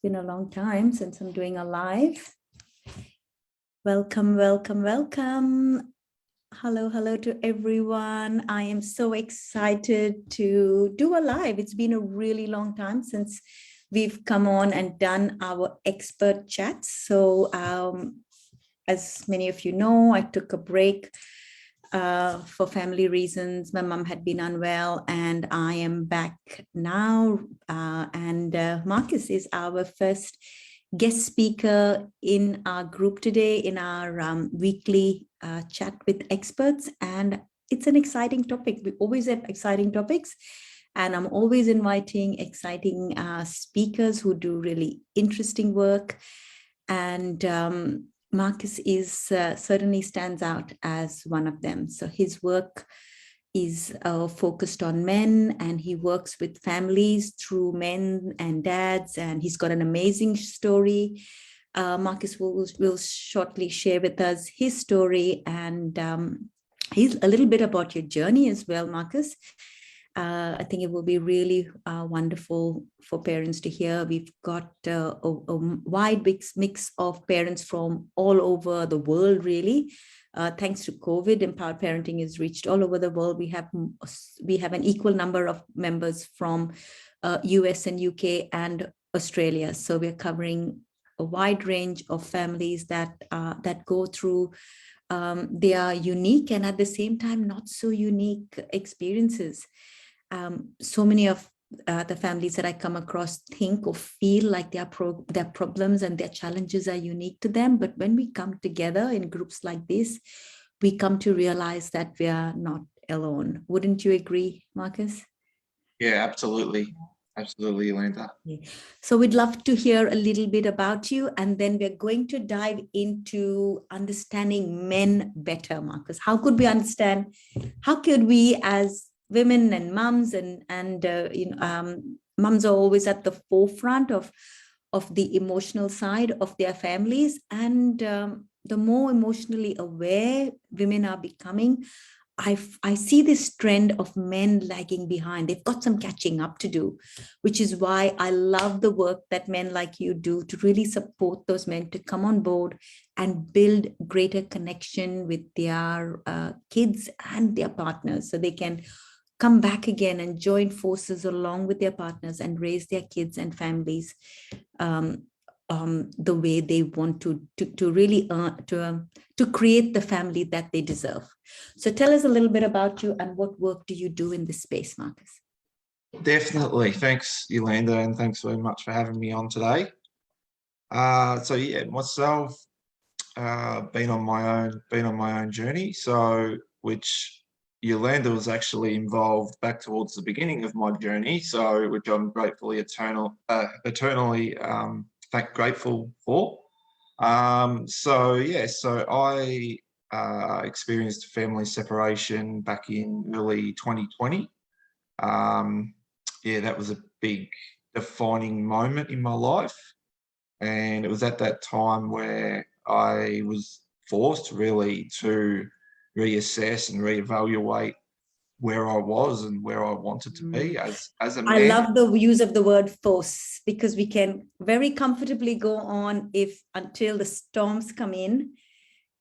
been a long time since I'm doing a live. Welcome, welcome, welcome. Hello to everyone. I am so excited to do a live. It's been a really long time since we've come on and done our expert chats. So as many of you know, I took a break for family reasons. My mom had been unwell and I am back now. Marcus is our first guest speaker in our group today in our weekly chat with experts. And it's an exciting topic. We always have exciting topics. And I'm always inviting exciting speakers who do really interesting work. And Marcus is certainly stands out as one of them. So his work is focused on men, and he works with families through men and dads, and he's got an amazing story. Marcus will shortly share with us his story, and he's a little bit about your journey as well, Marcus. I think it will be really wonderful for parents to hear. We've got a wide mix of parents from all over the world, really. Thanks to COVID, Empowered Parenting is reached all over the world. We have an equal number of members from US and UK and Australia. So we're covering a wide range of families that go through their unique and at the same time not so unique experiences. So many of the families that I come across think or feel like their problems and their challenges are unique to them. But when we come together in groups like this, we come to realize that we are not alone. Wouldn't you agree, Marcus? Yeah, absolutely. Absolutely, Yolanda. So we'd love to hear a little bit about you, and then we're going to dive into understanding men better, Marcus. How could we understand? How could we, as women and mums, mums are always at the forefront of the emotional side of their families, and the more emotionally aware women are becoming, I see this trend of men lagging behind. They've got some catching up to do, which is why I love the work that men like you do to really support those men to come on board and build greater connection with their kids and their partners, so they can come back again and join forces along with their partners and raise their kids and families the way they want to really to create the family that they deserve. So tell us a little bit about you and what work do you do in this space, Marcus? Definitely. Thanks, Yolanda, and thanks very much for having me on today. So yeah, myself, been on my own journey. So which Yolanda was actually involved back towards the beginning of my journey. So which I'm gratefully eternally grateful for. So I experienced family separation back in early 2020. That was a big defining moment in my life. And it was at that time where I was forced really to reassess and reevaluate where I was and where I wanted to be as a man. I love the use of the word force, because we can very comfortably go on until the storms come in,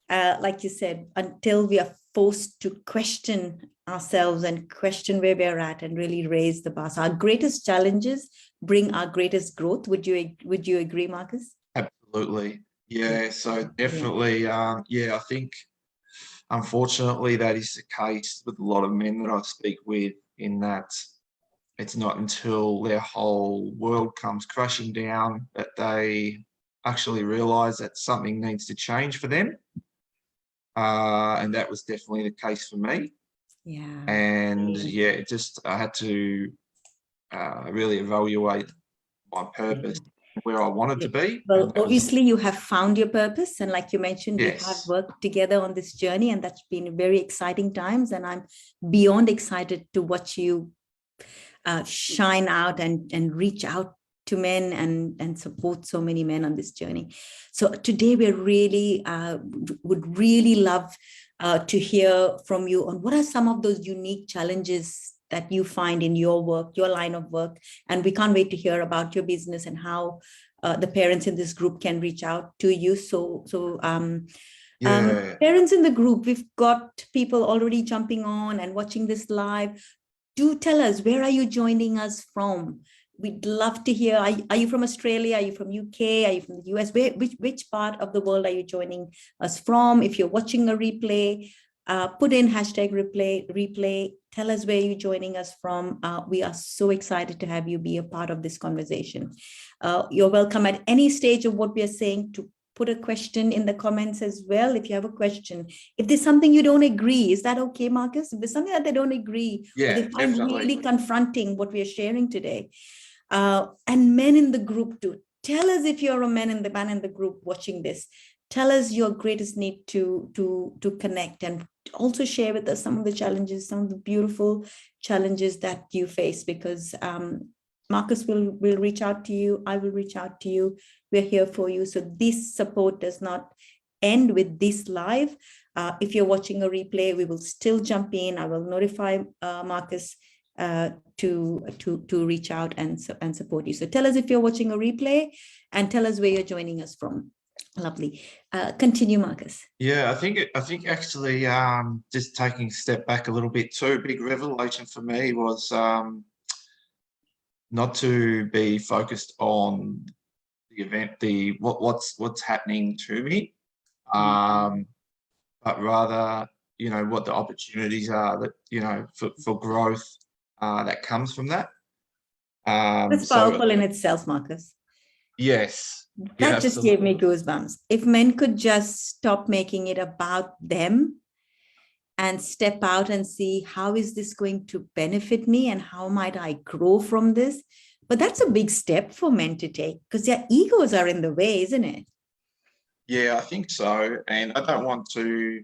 like you said, until we are forced to question ourselves and question where we're at and really raise the bar. So our greatest challenges bring our greatest growth. Would you agree, Marcus? Absolutely. Yeah. So definitely. I think unfortunately that is the case with a lot of men that I speak with, in that it's not until their whole world comes crashing down that they actually realize that something needs to change for them. And that was definitely the case for me. Yeah. And I had to really evaluate my purpose, where I wanted to be. Well, obviously you have found your purpose, and like you mentioned, yes, we have worked together on this journey, and that's been very exciting times, and I'm beyond excited to watch you shine out and reach out to men and support so many men on this journey. So today we really would really love to hear from you on what are some of those unique challenges that you find in your work, your line of work. And we can't wait to hear about your business and how the parents in this group can reach out to you. Parents in the group, we've got people already jumping on and watching this live. Do tell us, where are you joining us from? We'd love to hear. Are you from Australia? Are you from UK? Are you from the US? Which part of the world are you joining us from? If you're watching a replay, put in hashtag replay. Tell us where you're joining us from. We are so excited to have you be a part of this conversation. You're welcome at any stage of what we are saying to put a question in the comments as well. If you have a question, if there's something you don't agree, is that okay, Marcus? If there's something that they don't agree, or they find definitely really confronting what we are sharing today, and men in the group too. Tell us if you're a man in the group watching this. Tell us your greatest need to connect, and also share with us some of the challenges, some of the beautiful challenges that you face, because Marcus will reach out to you. I will reach out to you. We're here for you. So this support does not end with this live. If you're watching a replay, we will still jump in. I will notify Marcus to reach out and support you. So tell us if you're watching a replay, and tell us where you're joining us from. Lovely. Continue, Marcus. Yeah, I think actually just taking a step back a little bit too, big revelation for me was not to be focused on the event, what's happening to me, but rather, you know, what the opportunities are that, you know, for growth that comes from that. That's powerful in itself, Marcus. Yes. That just gave me goosebumps. If men could just stop making it about them and step out and see, how is this going to benefit me and how might I grow from this? But that's a big step for men to take, because their egos are in the way, isn't it? Yeah, I think so. And I don't want to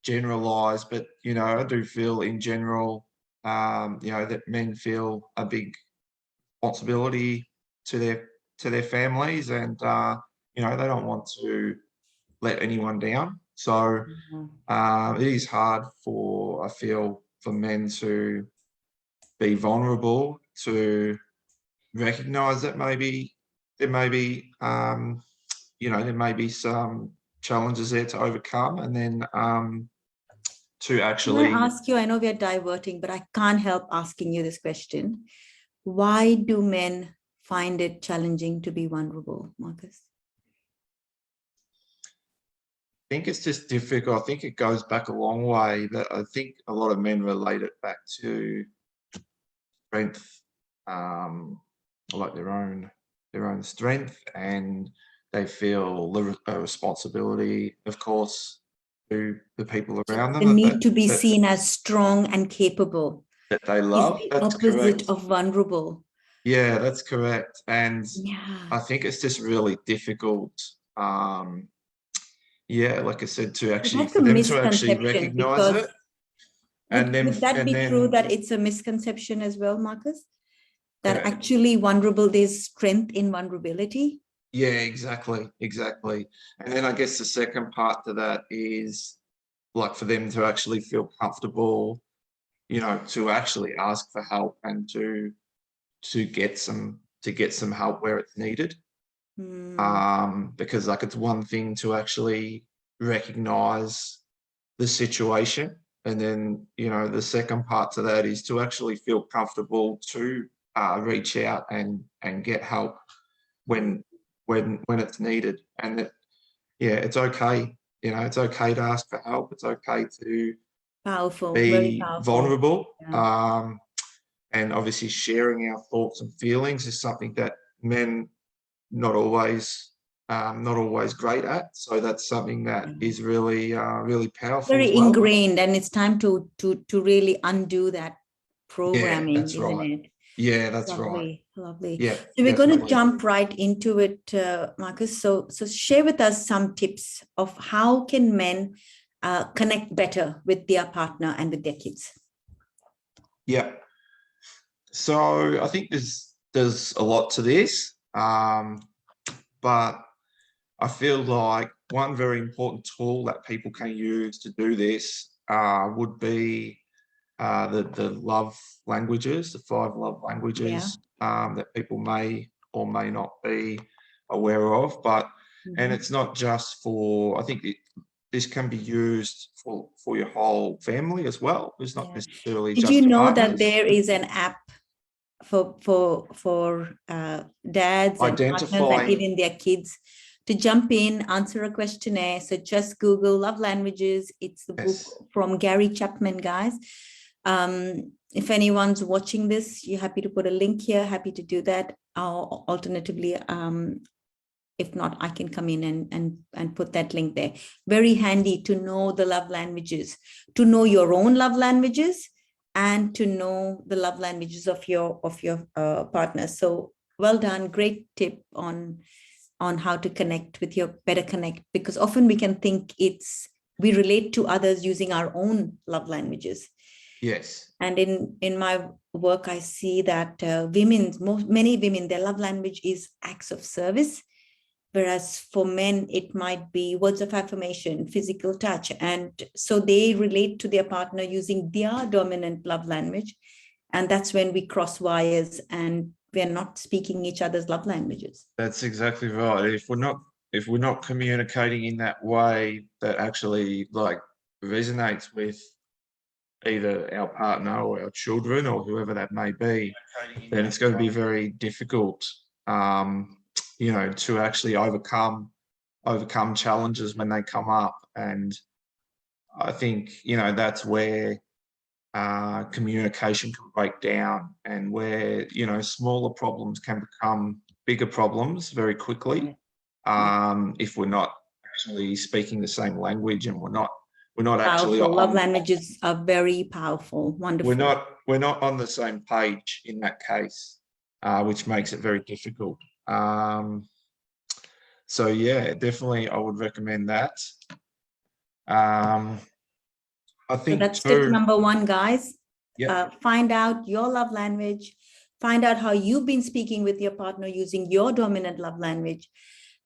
generalize, but, you know, I do feel in general, you know, that men feel a big responsibility to their families, and you know, they don't want to let anyone down. So it is hard I feel, for men to be vulnerable, to recognize that maybe there may be you know, there may be some challenges there to overcome, and then to actually. Can I ask you, I know we are diverting, but I can't help asking you this question. Why do men find it challenging to be vulnerable, Marcus? I think it's just difficult. I think it goes back a long way. That I think a lot of men relate it back to strength, like their own strength, and they feel a responsibility, of course, to the people around them. The need to be seen as strong and capable. That they love. Is the That's opposite correct. of vulnerable. Yeah, that's correct. And yeah, I think it's just really difficult. Yeah, like I said, to actually, that's a for them to actually misconception, recognize because it. And then, would that and be then, true that it's a misconception as well, Marcus? That yeah. actually vulnerable, there's strength in vulnerability? Yeah, exactly. And then I guess the second part to that is, like, for them to actually feel comfortable, you know, to actually ask for help, and to get some help where it's needed. Because, like, it's one thing to actually recognize the situation, and then, you know, the second part to that is to actually feel comfortable to reach out and get help when it's needed. And that, yeah, it's okay. You know, it's okay to ask for help. It's okay to Very be powerful. vulnerable. Yeah. And obviously sharing our thoughts and feelings is something that men not always great at. So that's something that is really really powerful. Very as well. Ingrained, and it's time to really undo that programming, that's isn't right. it? Yeah, that's Lovely, right. lovely. Yeah, So we're going to definitely. jump right into it, Marcus. So share with us some tips of how can men connect better with their partner and with their kids. Yeah. So I think there's a lot to this, but I feel like one very important tool that people can use to do this would be the love languages, the 5 love languages that people may or may not be aware of. But and it's not just for, I think this can be used for your whole family as well. It's not necessarily Did just you for know partners. that there is an app for dads and partners and even their kids to jump in, answer a questionnaire? So just Google love languages. It's the book from Gary Chapman, guys. If anyone's watching this, you're happy to put a link here, happy to do that. Or alternatively, if not, I can come in and put that link there. Very handy to know the love languages, to know your own love languages, and to know the love languages of your partner. So well done, great tip on how to connect with better connect, because often we can think we relate to others using our own love languages. Yes. And in my work, I see that many women, their love language is acts of service. Whereas for men, it might be words of affirmation, physical touch. And so they relate to their partner using their dominant love language. And that's when we cross wires and we're not speaking each other's love languages. That's exactly right. If we're not communicating in that way that actually like resonates with either our partner or our children or whoever that may be, then it's going to be very difficult, to actually overcome challenges when they come up. And I think, that's where communication can break down, and where, smaller problems can become bigger problems very quickly. If we're not actually speaking the same language, and we're not actually powerful. Love languages are very powerful. Wonderful. We're not on the same page in that case, which makes it very difficult. So yeah, definitely I would recommend that. I think so that's tip number 1, guys. Yeah. Find out your love language. Find out how you've been speaking with your partner using your dominant love language,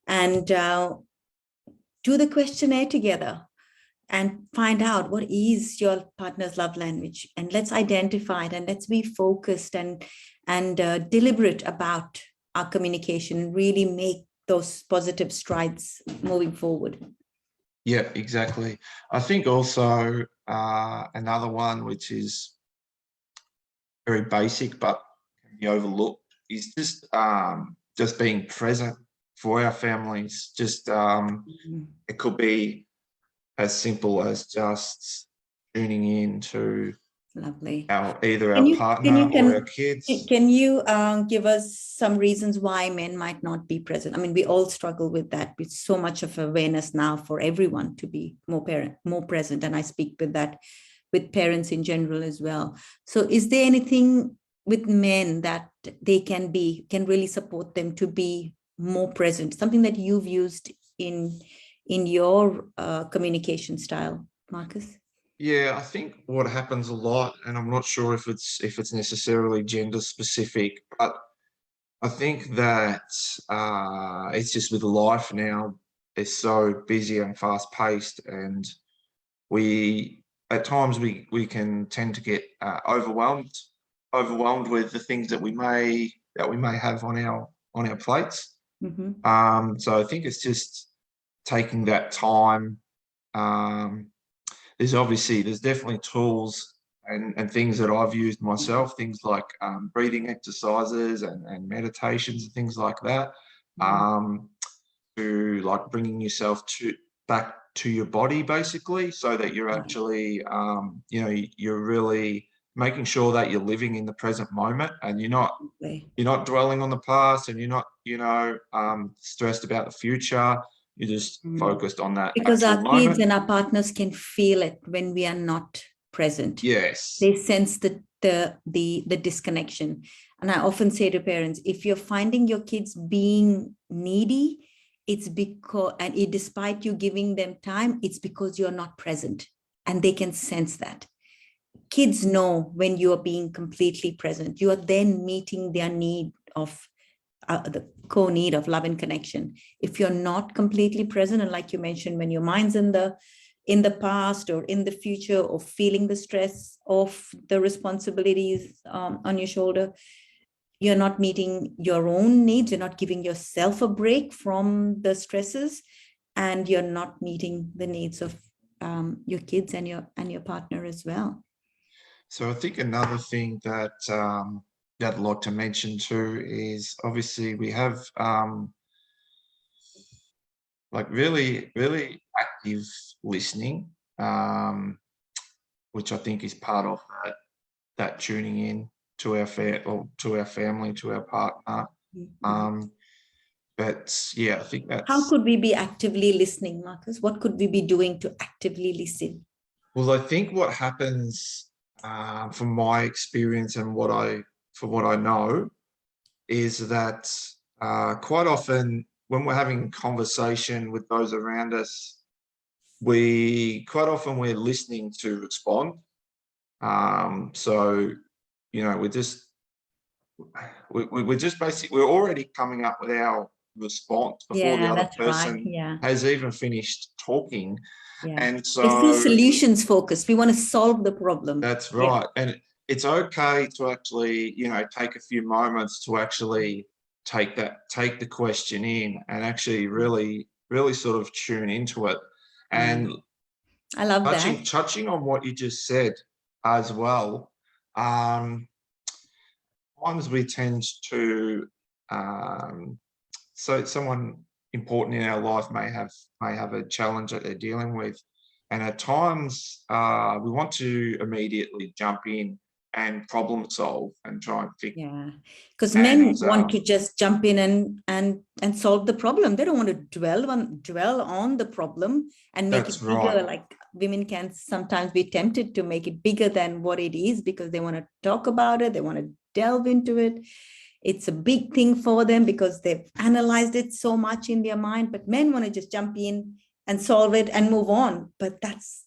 and do the questionnaire together and find out what is your partner's love language, and let's identify it, and let's be focused and deliberate about our communication and really make those positive strides moving forward. Yeah, exactly. I think also another one which is very basic but can be overlooked is just being present for our families. Just it could be as simple as just tuning in to Lovely. either our partner or our kids. Can you give us some reasons why men might not be present? I mean, we all struggle with that. With so much of awareness now for everyone to be more present, and I speak with that with parents in general as well. So, is there anything with men that they can really support them to be more present? Something that you've used in your communication style, Marcus? Yeah, I think what happens a lot, and I'm not sure if it's necessarily gender specific, but I think that it's just with life now, it's so busy and fast paced, and at times we can tend to get overwhelmed with the things that we may have on our plates. So I think it's just taking that time. There's definitely tools and things that I've used myself, things like breathing exercises and meditations and things like that, to like bringing yourself back to your body, basically, so that you're actually, you're really making sure that you're living in the present moment, and you're not dwelling on the past, and you're not, stressed about the future. You're just focused on that. Because our kids and our partners can feel it when we are not present. Yes. They sense the disconnection. And I often say to parents, if you're finding your kids being needy, it's because, despite you giving them time, it's because you're not present, and they can sense that. Kids know when you are being completely present. You are then meeting their need of the core need of love and connection. If you're not completely present, and like you mentioned, when your mind's in the in the past or in the future, or feeling the stress of the responsibilities on your shoulder, you're not meeting your own needs, you're not giving yourself a break from the stresses, and you're not meeting the needs of your kids and your partner as well. So I think another thing that I'd like to mention too is obviously we have like really, really active listening, which I think is part of that tuning in to our family, to our partner. But yeah, I think that's. How could we be actively listening, Marcus? What could we be doing to actively listen? Well, I think what happens from my experience and what I know is that quite often when we're having conversation with those around us, we're listening to respond. So, you know, we're just basically, we're already coming up with our response before the other person has even finished talking. And so it's still solutions focused. We want to solve the problem. That's right. And it's okay to actually, you know, take a few moments to actually take the question in and actually really, really sort of tune into it. And I love that. Touching on what you just said as well, sometimes we tend to, so someone important in our life may have a challenge that they're dealing with. And at times we want to immediately jump in and problem solve and try and fix. Yeah, because men want to just jump in and solve the problem. They don't want to dwell on the problem and make it bigger. Right. Like women can sometimes be tempted to make it bigger than what it is because they want to talk about it. They want to delve into it. It's a big thing for them because they've analyzed it so much in their mind. But men want to just jump in and solve it and move on. But that's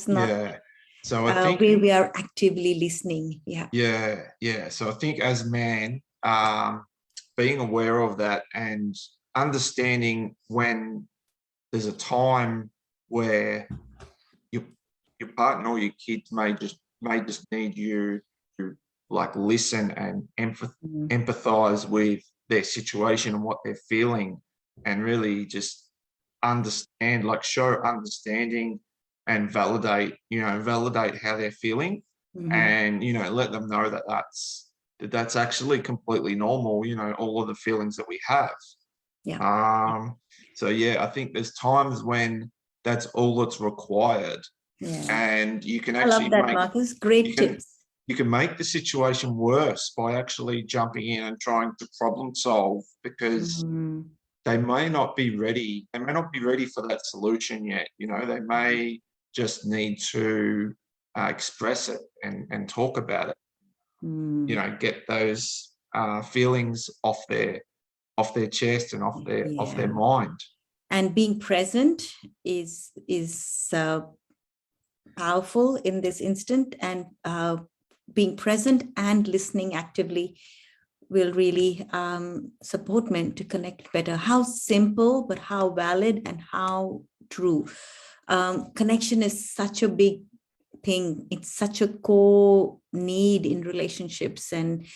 not. Yeah. So I think where we are actively listening. Yeah. So I think as men, being aware of that and understanding when there's a time where your partner or your kids may just need you to like listen and empathize with their situation and what they're feeling, and really just understand, like show understanding and validate how they're feeling, and let them know that that's actually completely normal, all of the feelings that we have. So yeah, I think there's times when that's all that's required. And you can actually, I love that, Marcus. Great tips. You can make the situation worse by actually jumping in and trying to problem solve, because they may not be ready. They may not be ready for that solution yet. They may just need to express it and talk about it. Get those feelings off their chest and off their mind. And being present is powerful in this instant, and being present and listening actively will really support men to connect better. How simple, but how valid and how true. Connection is such a big thing. It's such a core need in relationships, and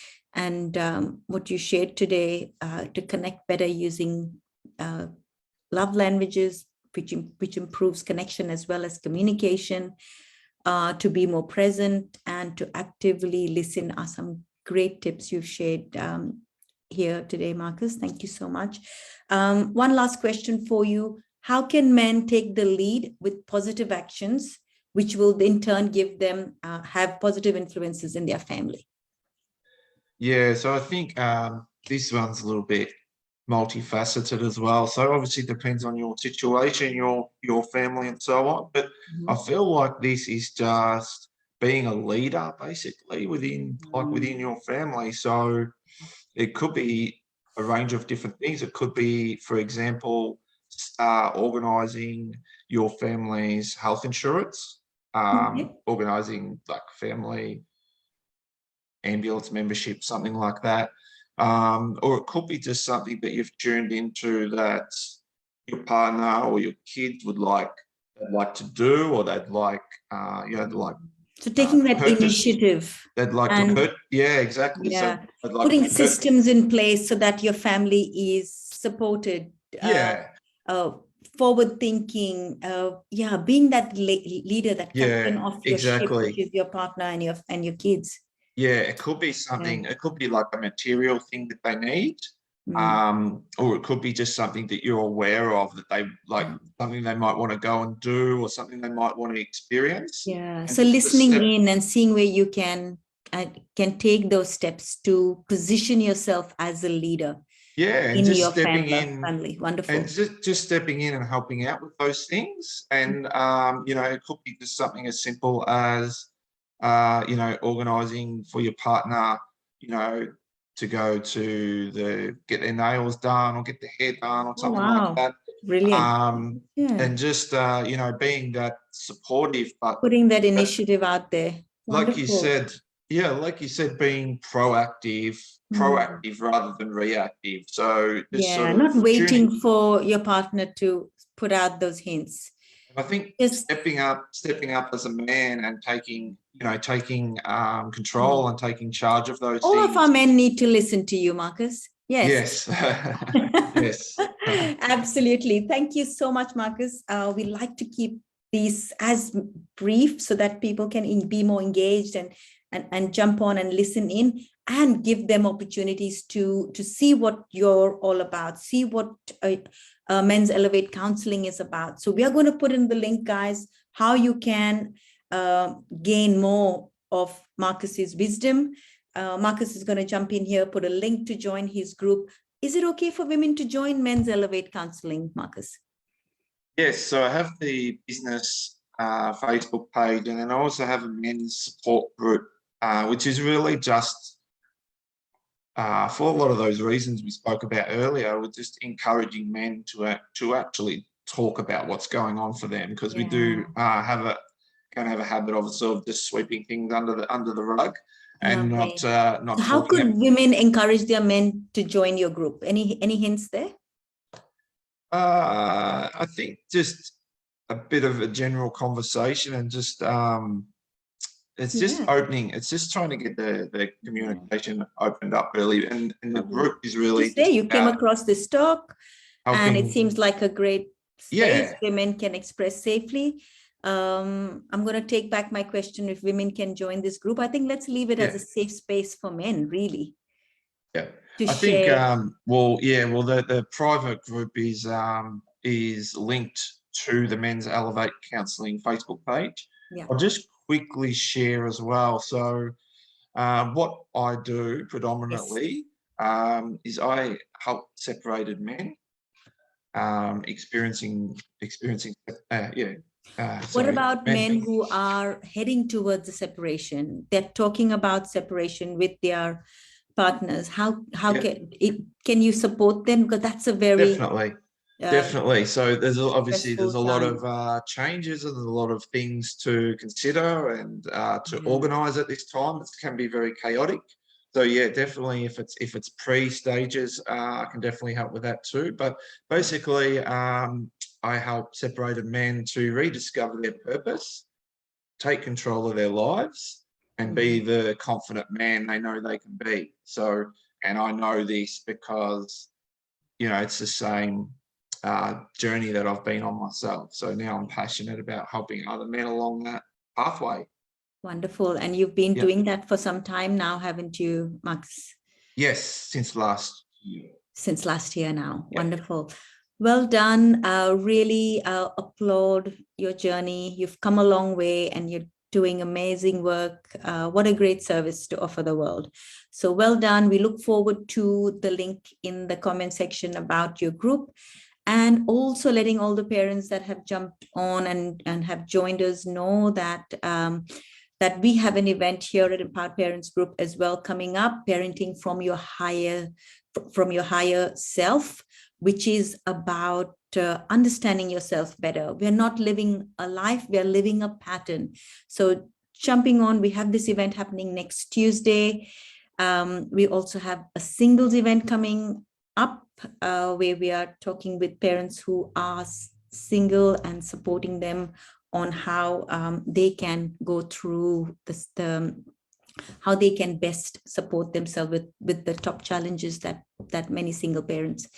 what you shared today to connect better using love languages, which improves connection as well as communication, to be more present and to actively listen are some great tips you've shared here today, Marcus. Thank you so much. One last question for you. How can men take the lead with positive actions, which will in turn give them have positive influences in their family? Yeah, so I think this one's a little bit multifaceted as well. So obviously it depends on your situation, your family and so on. But I feel like this is just being a leader basically within your family. So it could be a range of different things. It could be, for example, organising your family's health insurance, organising like family ambulance membership, something like that. Or it could be just something that you've tuned into that your partner or your kids would like they'd like to do, or they'd like, so taking that purpose. Initiative. They'd like and, to exactly. Yeah, So they'd like putting to systems in place so that your family is supported. Forward thinking, being that leader, that captain of your ship, which is your partner and your kids. Yeah, it could be something. It could be like a material thing that they need, or it could be just something that you're aware of, that they like, something they might want to go and do, or something they might want to experience. Yeah. So listening in and seeing where you can take those steps to position yourself as a leader. Yeah, and in just your stepping in. family. Wonderful. And just stepping in and helping out with those things. And, it could be just something as simple as, organising for your partner, to go to get their nails done or get their hair done or something like that. Brilliant. And just, being that supportive, but putting that initiative out there. Wonderful. Like you said, being proactive rather than reactive. So just sort of not waiting for your partner to put out those hints. I think stepping up as a man and taking control and taking charge of those all things. Of our men need to listen to you, Marcus. Yes. Yes. Absolutely. Thank you so much, Marcus. We like to keep these as brief so that people can be more engaged and jump on and listen in, and give them opportunities to see what you're all about, see what Men's Elevate Counseling is about. So we are going to put in the link, guys, how you can gain more of Marcus's wisdom. Marcus is going to jump in here, put a link to join his group. Is it okay for women to join Men's Elevate Counseling, Marcus? Yes, so I have the business Facebook page, and then I also have a men's support group, which is really just for a lot of those reasons we spoke about earlier, with just encouraging men to actually talk about what's going on for them, because we do have a habit of sort of just sweeping things under the rug and not So how could women encourage their men to join your group? Any hints there? I think just a bit of a general conversation, and just it's just opening. It's just trying to get the communication opened up, really, and the group is really. Just there, you came across this talk, and it seems like a great space women can express safely. I'm going to take back my question. If women can join this group, I think let's leave it as a safe space for men, really. Yeah, I think. The private group is linked to the Men's Elevate Counselling Facebook page. Yeah. I'll just quickly share as well. So, what I do predominantly is I help separated men experiencing. What about men who are heading towards the separation? They're talking about separation with their partners. How can you support them? Because that's a very definitely. So there's a lot of changes, and there's a lot of things to consider and to organise at this time. It can be very chaotic. So yeah, definitely. If it's pre-stages, I can definitely help with that too. But basically, I help separated men to rediscover their purpose, take control of their lives, and be the confident man they know they can be. So, and I know this because, it's the same journey that I've been on myself. So now I'm passionate about helping other men along that pathway. Wonderful. And you've been doing that for some time now, haven't you, Max? Yes, since last year. Since last year now. Yep. Wonderful. Well done. Really applaud your journey. You've come a long way and you're doing amazing work. What a great service to offer the world. So well done. We look forward to the link in the comment section about your group, and also letting all the parents that have jumped on and have joined us know that that we have an event here at Empowered Parents Group as well coming up, parenting from your higher self, which is about understanding yourself better. We're not living a life, we are living a pattern. So jumping on, we have this event happening next Tuesday. We also have a singles event coming up where we are talking with parents who are single and supporting them on how they can go through this, how they can best support themselves with the top challenges that many single parents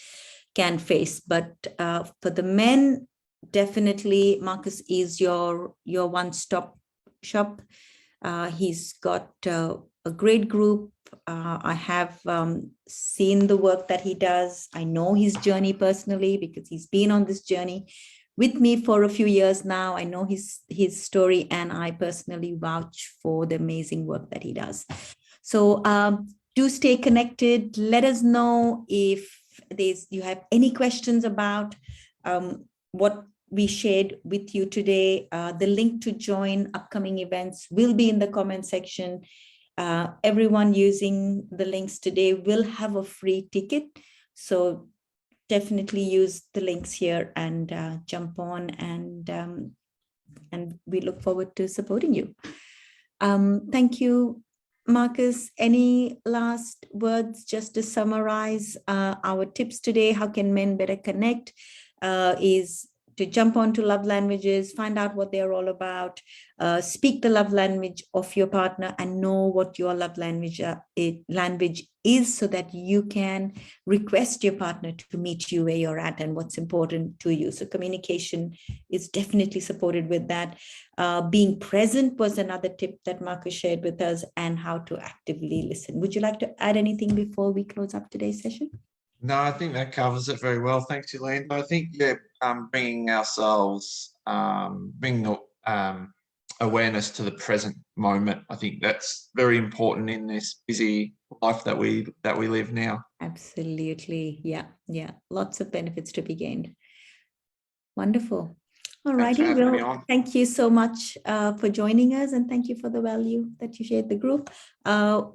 can face. But for the men, definitely Marcus is your one-stop shop. He's got a great group. I have seen the work that he does. I know his journey personally because he's been on this journey with me for a few years now. I know his story, and I personally vouch for the amazing work that he does. So do stay connected. Let us know if you have any questions about what we shared with you today. The link to join upcoming events will be in the comment section. Everyone using the links today will have a free ticket. So definitely use the links here and jump on, and we look forward to supporting you. Thank you, Marcus. Any last words just to summarize our tips today? How can men better connect? Is to jump onto love languages, find out what they're all about, speak the love language of your partner, and know what your love language is, so that you can request your partner to meet you where you're at and what's important to you. So communication is definitely supported with that. Being present was another tip that Marcus shared with us, and how to actively listen. Would you like to add anything before we close up today's session? No, I think that covers it very well. Thanks, Yolanda. I think, bringing ourselves, bringing awareness to the present moment. I think that's very important in this busy life that we live now. Absolutely. Yeah. Lots of benefits to be gained. Wonderful. All righty. Well, thank you so much for joining us, and thank you for the value that you shared the group.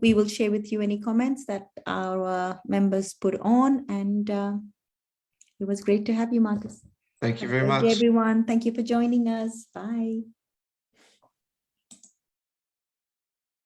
We will share with you any comments that our members put on, and it was great to have you, Marcus. Thank you very much, everyone. Thank you for joining us. Bye.